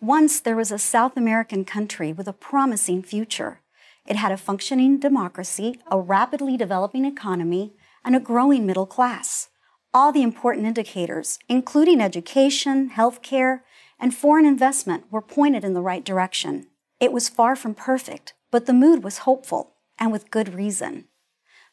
Once there was a South American country with a promising future. It had a functioning democracy, a rapidly developing economy, and a growing middle class. All the important indicators, including education, healthcare, and foreign investment, were pointed in the right direction. It was far from perfect, but the mood was hopeful, and with good reason.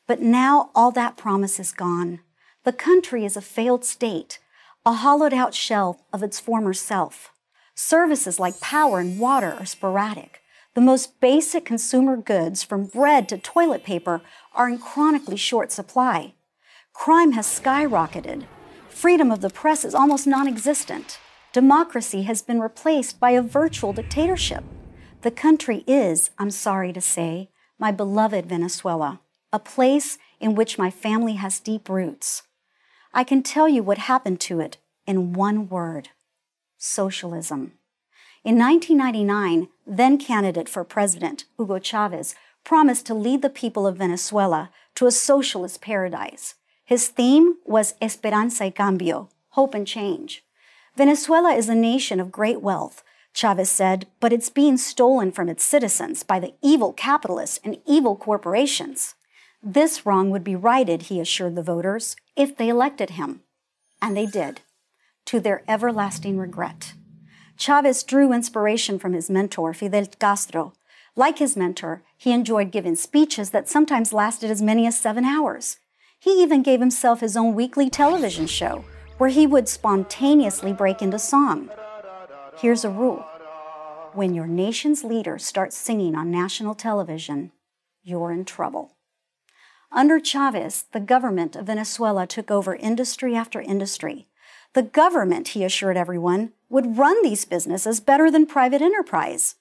But now all that promise is gone. The country is a failed state, a hollowed-out shell of its former self. Services like power and water are sporadic. The most basic consumer goods, from bread to toilet paper, are in chronically short supply. Crime has skyrocketed. Freedom of the press is almost non-existent. Democracy has been replaced by a virtual dictatorship. The country is, I'm sorry to say, my beloved Venezuela, a place in which my family has deep roots. I can tell you what happened to it in one word: socialism. In 1999, then candidate for president, Hugo Chavez, promised to lead the people of Venezuela to a socialist paradise. His theme was Esperanza y Cambio, hope and change. Venezuela is a nation of great wealth, Chavez said, but it's being stolen from its citizens by the evil capitalists and evil corporations. This wrong would be righted, he assured the voters, if they elected him. And they did, to their everlasting regret. Chavez drew inspiration from his mentor, Fidel Castro. Like his mentor, he enjoyed giving speeches that sometimes lasted as many as 7 hours. He even gave himself his own weekly television show, where he would spontaneously break into song. Here's a rule: when your nation's leader starts singing on national television, you're in trouble. Under Chavez, the government of Venezuela took over industry after industry. The government, he assured everyone, would run these businesses better than private enterprise,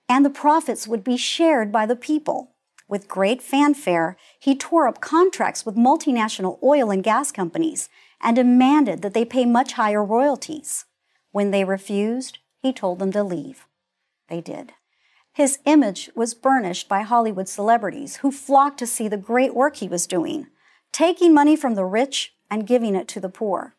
and the profits would be shared by the people. With great fanfare, he tore up contracts with multinational oil and gas companies and demanded that they pay much higher royalties. When they refused, he told them to leave. They did. His image was burnished by Hollywood celebrities who flocked to see the great work he was doing, taking money from the rich and giving it to the poor.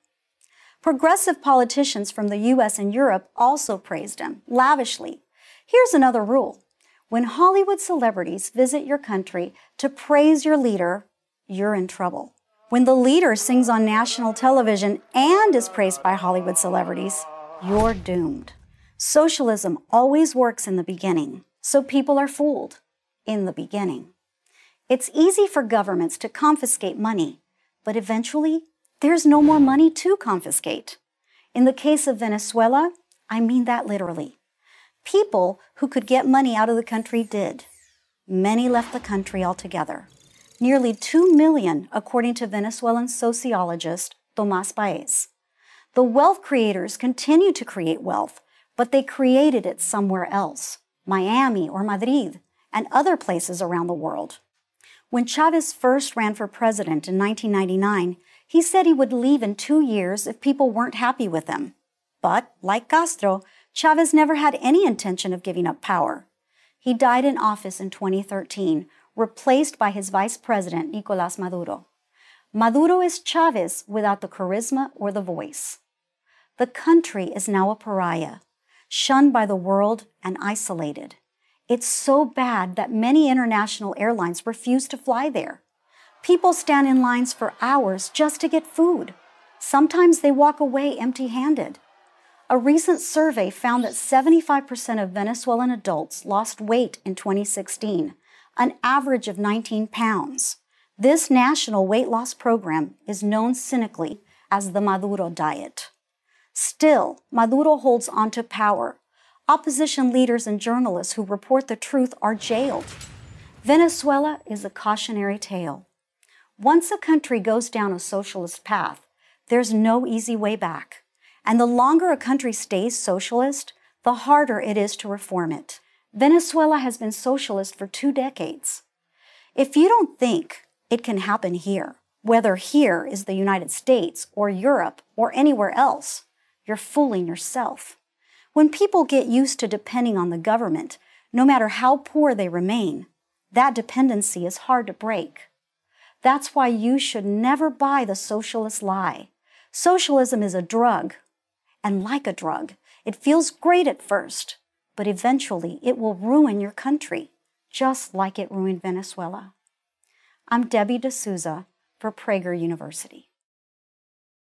Progressive politicians from the U.S. and Europe also praised him lavishly. Here's another rule: when Hollywood celebrities visit your country to praise your leader, you're in trouble. When the leader sings on national television and is praised by Hollywood celebrities, you're doomed. Socialism always works in the beginning, so people are fooled in the beginning. It's easy for governments to confiscate money, but eventually, there's no more money to confiscate. In the case of Venezuela, I mean that literally. People who could get money out of the country did. Many left the country altogether. Nearly 2 million, according to Venezuelan sociologist Tomás Paez. The wealth creators continue to create wealth, but they created it somewhere else, Miami or Madrid, and other places around the world. When Chavez first ran for president in 1999, he said he would leave in 2 years if people weren't happy with him. But, like Castro, Chavez never had any intention of giving up power. He died in office in 2013, replaced by his vice president, Nicolás Maduro. Maduro is Chavez without the charisma or the voice. The country is now a pariah, shunned by the world and isolated. It's so bad that many international airlines refuse to fly there. People stand in lines for hours just to get food. Sometimes they walk away empty-handed. A recent survey found that 75% of Venezuelan adults lost weight in 2016, an average of 19 pounds. This national weight loss program is known cynically as the Maduro diet. Still, Maduro holds on to power. Opposition leaders and journalists who report the truth are jailed. Venezuela is a cautionary tale. Once a country goes down a socialist path, there's no easy way back. And the longer a country stays socialist, the harder it is to reform it. Venezuela has been socialist for 2 decades. If you don't think it can happen here, whether here is the United States or Europe or anywhere else, you're fooling yourself. When people get used to depending on the government, no matter how poor they remain, that dependency is hard to break. That's why you should never buy the socialist lie. Socialism is a drug, and like a drug, It feels great at first, but eventually it will ruin your country, just like it ruined Venezuela. I'm Debbie D'Souza for Prager University.